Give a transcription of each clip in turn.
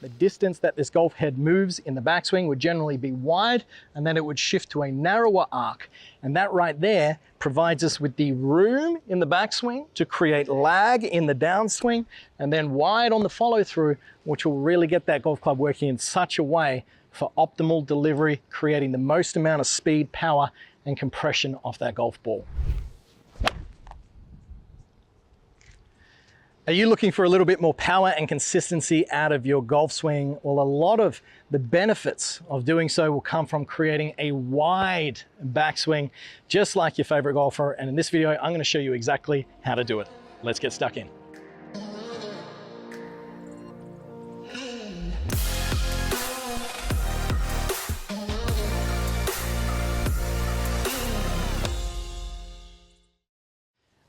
the distance that this golf head moves in the backswing would generally be wide, and then it would shift to a narrower arc. And that right there provides us with the room in the backswing to create lag in the downswing, and then wide on the follow through, which will really get that golf club working in such a way for optimal delivery, creating the most amount of speed, power, and compression off that golf ball. Are you looking for a little bit more power and consistency out of your golf swing? Well, a lot of the benefits of doing so will come from creating a wide backswing, just like your favorite golfer. And in this video, I'm going to show you exactly how to do it. Let's get stuck in.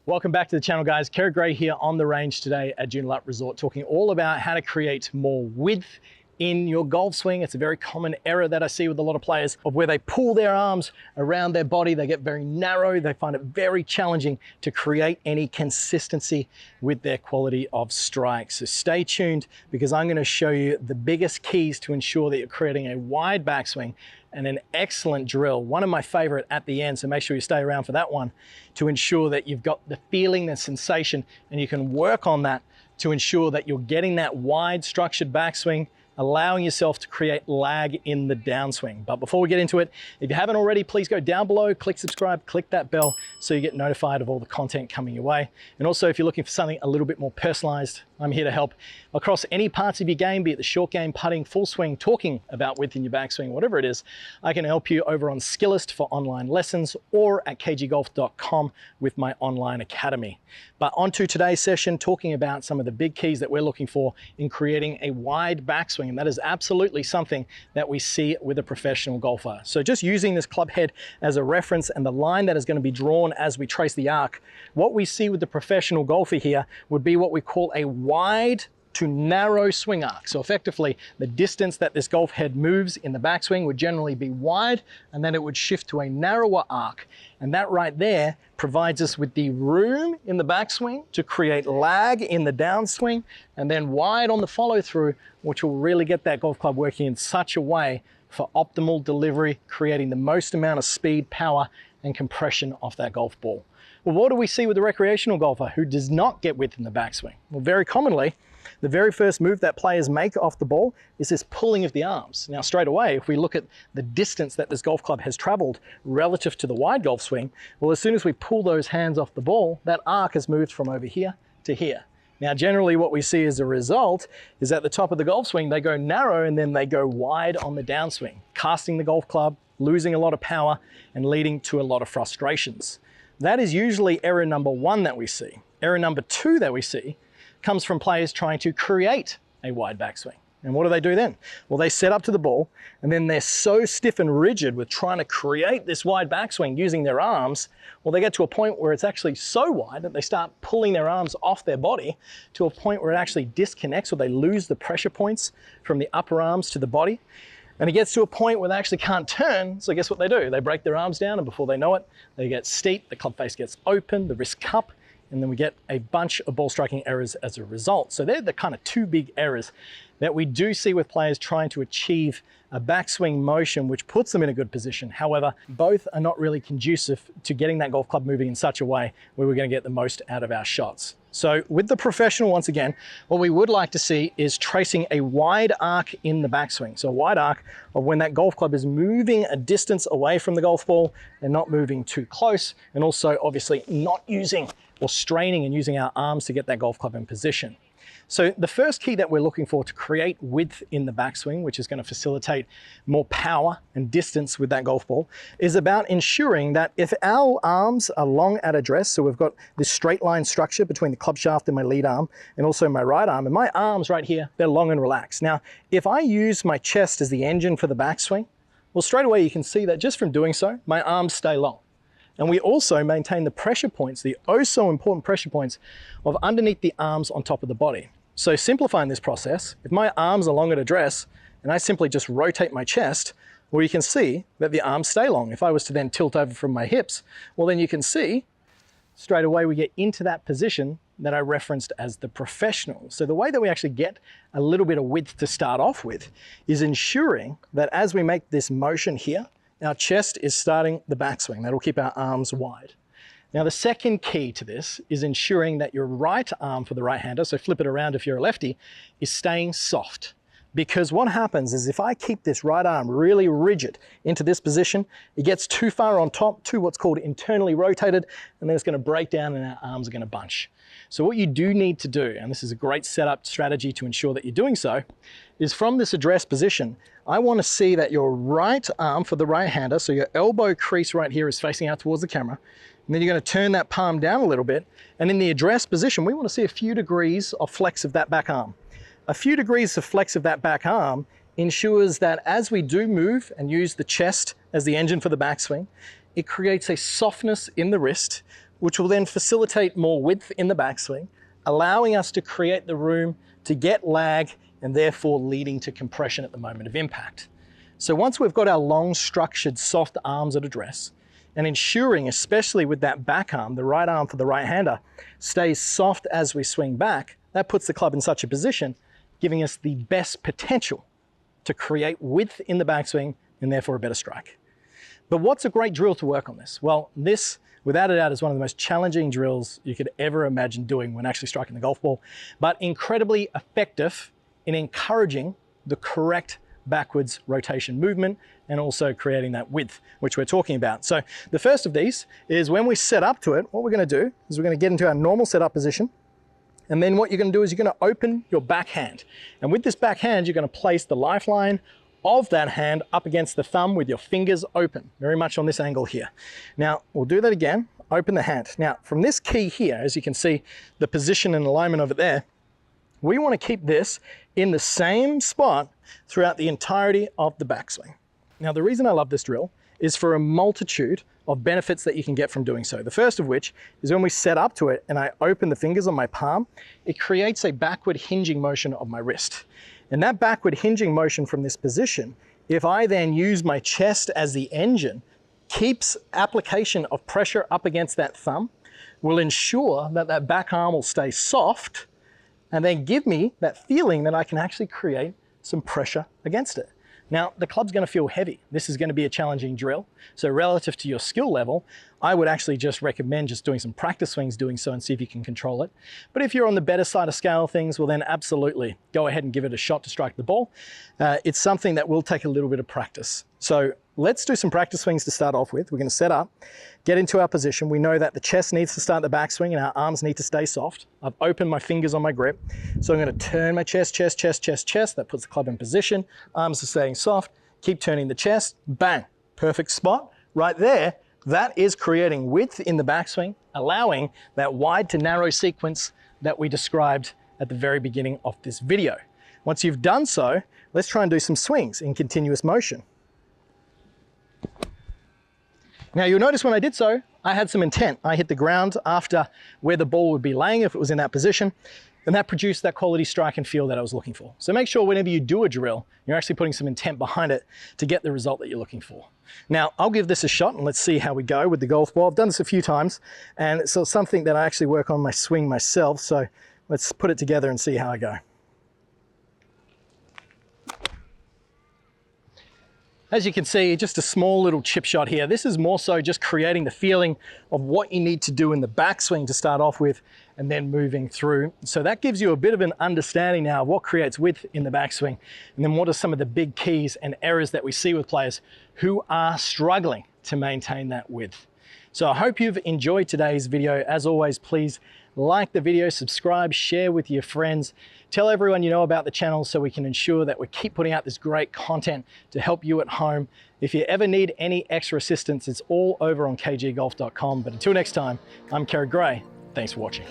Welcome back to the channel, guys. Kerrod here on the range today at Joondalup Resort, talking all about how to create more width in your golf swing. It's a very common error that I see with a lot of players of where they pull their arms around their body. They get very narrow. They find it very challenging to create any consistency with their quality of strike. So stay tuned, because I'm going to show you the biggest keys to ensure that you're creating a wide backswing and an excellent drill. One of my favorite at the end, so make sure you stay around for that one, to ensure that you've got the feeling, the sensation, and you can work on that to ensure that you're getting that wide structured backswing, allowing yourself to create lag in the downswing. But before we get into it, if you haven't already, please go down below, click subscribe, click that bell so you get notified of all the content coming your way. And also, if you're looking for something a little bit more personalized, I'm here to help across any parts of your game, be it the short game, putting, full swing, talking about width in your backswing, whatever it is. I can help you over on Skillist for online lessons, or at kggolf.com with my online academy. But on to today's session, talking about some of the big keys that we're looking for in creating a wide backswing. And that is absolutely something that we see with a professional golfer. So just using this club head as a reference and the line that is going to be drawn as we trace the arc, what we see with the professional golfer here would be what we call a wide to narrow swing arc. So effectively, the distance that this golf head moves in the backswing would generally be wide, and then it would shift to a narrower arc. And that right there provides us with the room in the backswing to create lag in the downswing, and then wide on the follow through, which will really get that golf club working in such a way for optimal delivery, creating the most amount of speed, power, and compression off that golf ball. Well, what do we see with the recreational golfer who does not get width in the backswing? Well, very commonly, the very first move that players make off the ball is this pulling of the arms. Now, straight away, if we look at the distance that this golf club has traveled relative to the wide golf swing, well, as soon as we pull those hands off the ball, that arc has moved from over here to here. Now, generally what we see as a result is at the top of the golf swing, they go narrow and then they go wide on the downswing, casting the golf club, losing a lot of power, and leading to a lot of frustrations. That is usually error number one that we see. Error number two that we see comes from players trying to create a wide backswing. And what do then? Well, they set up to the ball, and then they're so stiff and rigid with trying to create this wide backswing using their arms, well, they get to a point where it's actually so wide that they start pulling their arms off their body to a point where it actually disconnects, or they lose the pressure points from the upper arms to the body. And it gets to a point where they actually can't turn, so guess what they do? They break their arms down, and before they know it, they get steep, the club face gets open, the wrist cup, and then we get a bunch of ball striking errors as a result. So they're the kind of two big errors that we do see with players trying to achieve a backswing motion which puts them in a good position. However, both are not really conducive to getting that golf club moving in such a way where we're going to get the most out of our shots. So with the professional, once again, what we would like to see is tracing a wide arc in the backswing. So a wide arc of when that golf club is moving a distance away from the golf ball and not moving too close, and also obviously not using or straining and using our arms to get that golf club in position. So the first key that we're looking for to create width in the backswing, which is going to facilitate more power and distance with that golf ball, is about ensuring that if our arms are long at address, so we've got this straight line structure between the club shaft and my lead arm, and also my right arm, and my arms right here, they're long and relaxed. Now, if I use my chest as the engine for the backswing, well, straight away you can see that just from doing so, my arms stay long. And we also maintain the pressure points, the oh so important pressure points of underneath the arms on top of the body. So simplifying this process, if my arms are long at address and I simply just rotate my chest, well, you can see that the arms stay long. If I was to then tilt over from my hips, well, then you can see straight away we get into that position that I referenced as the professional. So the way that we actually get a little bit of width to start off with is ensuring that as we make this motion here, our chest is starting the backswing. That'll keep our arms wide. Now the second key to this is ensuring that your right arm for the right-hander, so flip it around if you're a lefty, is staying soft. Because what happens is if I keep this right arm really rigid into this position, it gets too far on top to what's called internally rotated, and then it's going to break down and our arms are going to bunch. So what you do need to do, and this is a great setup strategy to ensure that you're doing so, is from this address position, I want to see that your right arm for the right-hander, so your elbow crease right here is facing out towards the camera, and then you're going to turn that palm down a little bit, and in the address position, we want to see a few degrees of flex of that back arm. A few degrees of flex of that back arm ensures that as we do move and use the chest as the engine for the backswing, it creates a softness in the wrist, which will then facilitate more width in the backswing, allowing us to create the room to get lag and therefore leading to compression at the moment of impact. So once we've got our long, structured, soft arms at address, and ensuring, especially with that back arm, the right arm for the right-hander, stays soft as we swing back, that puts the club in such a position giving us the best potential to create width in the backswing and therefore a better strike. But what's a great drill to work on this? Well, this, without a doubt, is one of the most challenging drills you could ever imagine doing when actually striking the golf ball, but incredibly effective in encouraging the correct backwards rotation movement and also creating that width, which we're talking about. So the first of these is when we set up to it, what we're going to do is we're going to get into our normal setup position. And then what you're going to do is you're going to open your backhand. And with this backhand, you're going to place the lifeline of that hand up against the thumb with your fingers open, very much on this angle here. Now, we'll do that again, open the hand. Now, from this key here, as you can see, the position and alignment of it there, we want to keep this in the same spot throughout the entirety of the backswing. Now, the reason I love this drill is for a multitude of benefits that you can get from doing so. The first of which is when we set up to it and I open the fingers on my palm, it creates a backward hinging motion of my wrist. And that backward hinging motion from this position, if I then use my chest as the engine, keeps application of pressure up against that thumb, will ensure that that back arm will stay soft and then give me that feeling that I can actually create some pressure against it. Now, the club's going to feel heavy. This is going to be a challenging drill. So relative to your skill level, I would actually just recommend just doing some practice swings, doing so and see if you can control it. But if you're on the better side of scale of things, well then absolutely go ahead and give it a shot to strike the ball. It's something that will take a little bit of practice. So let's do some practice swings to start off with. We're going to set up, get into our position. We know that the chest needs to start the backswing and our arms need to stay soft. I've opened my fingers on my grip. So I'm going to turn my chest, chest, chest, chest, chest. That puts the club in position. Arms are staying soft. Keep turning the chest. Bang. Perfect spot. Right there. That is creating width in the backswing, allowing that wide to narrow sequence that we described at the very beginning of this video. Once you've done so, let's try and do some swings in continuous motion. Now you'll notice when I did so, I had some intent. I hit the ground after where the ball would be laying if it was in that position, and that produced that quality strike and feel that I was looking for. So make sure whenever you do a drill, you're actually putting some intent behind it to get the result that you're looking for. Now, I'll give this a shot and let's see how we go with the golf ball. I've done this a few times, and it's something that I actually work on my swing myself, so let's put it together and see how I go. As you can see, just a small little chip shot here. This is more so just creating the feeling of what you need to do in the backswing to start off with and then moving through. So that gives you a bit of an understanding now of what creates width in the backswing and then what are some of the big keys and errors that we see with players who are struggling to maintain that width. So I hope you've enjoyed today's video. As always, please like the video, subscribe, share with your friends. Tell everyone you know about the channel so we can ensure that we keep putting out this great content to help you at home. If you ever need any extra assistance, it's all over on kggolf.com. But until next time, I'm Kerrod Gray. Thanks for watching.